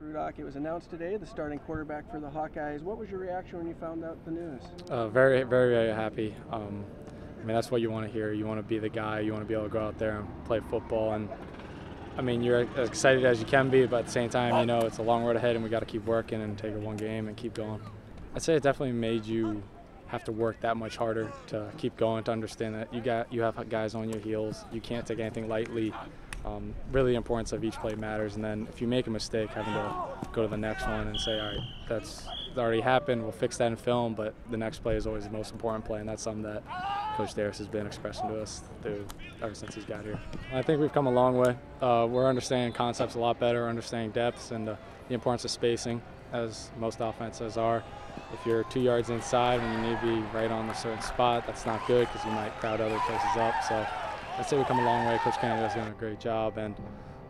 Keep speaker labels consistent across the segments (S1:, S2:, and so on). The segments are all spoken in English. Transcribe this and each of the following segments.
S1: Rudock, it was announced today, the starting quarterback for the Hawkeyes. What was your reaction when you found out the news?
S2: Very, very, very happy. I mean, that's what you want to hear. You want to be the guy. You want to be able to go out there and play football. And I mean, you're as excited as you can be, but at the same time, you know, it's a long road ahead, and we got to keep working and take it one game and keep going. I'd say it definitely made you have to work that much harder to keep going, to understand that you have guys on your heels. You can't take anything lightly. Really the importance of each play matters, and then if you make a mistake, having to go to the next one and say, all right, that's already happened, we'll fix that in film, but the next play is always the most important play, and that's something that Coach Darris has been expressing to us ever since he's got here. I think we've come a long way. We're understanding concepts a lot better, understanding depths and the importance of spacing, as most offenses are. If you're 2 yards inside and you need to be right on a certain spot, that's not good because you might crowd other places up. So I'd say we've come a long way. Coach Kennedy's doing a great job, and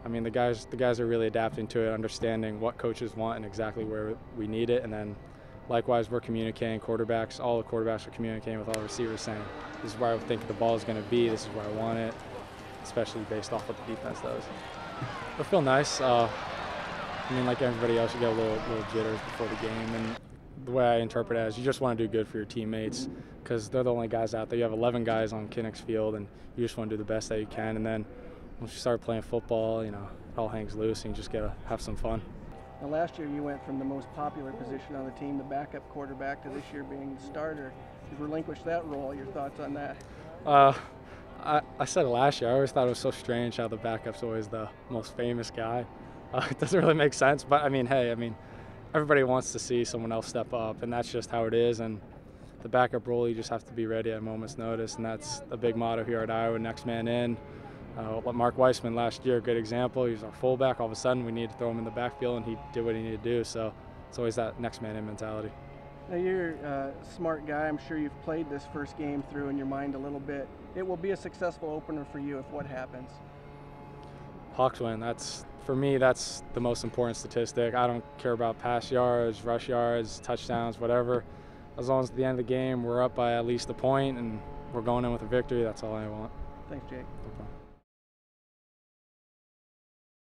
S2: I mean the guys are really adapting to it, understanding what coaches want and exactly where we need it. And then likewise, we're communicating. All the quarterbacks are communicating with all the receivers, saying this is where I think the ball is going to be, this is where I want it, especially based off what the defense does. It'll feel nice. I mean, like everybody else, you get a little jitters before the game, and the way I interpret it is you just want to do good for your teammates because they're the only guys out there. You have 11 guys on Kinnick's field, and you just want to do the best that you can. And then once you start playing football, you know, it all hangs loose, and you just got to have some fun.
S1: Now, last year you went from the most popular position on the team, the backup quarterback, to this year being the starter. You've relinquished that role. Your thoughts on that?
S2: I said it last year. I always thought it was so strange how the backup's always the most famous guy. It doesn't really make sense, but I mean, hey, everybody wants to see someone else step up, and that's just how it is. And the backup role, you just have to be ready at a moment's notice, and that's a big motto here at Iowa, next man in. Mark Weissman last year, a good example. He was our fullback. All of a sudden, we needed to throw him in the backfield, and he did what he needed to do. So it's always that next man in mentality.
S1: Now, you're a smart guy. I'm sure you've played this first game through in your mind a little bit. It will be a successful opener for you if what happens?
S2: Hawks win. For me, that's the most important statistic. I don't care about pass yards, rush yards, touchdowns, whatever. As long as at the end of the game we're up by at least a point and we're going in with a victory, that's all I want.
S1: Thanks, Jake.
S2: No problem.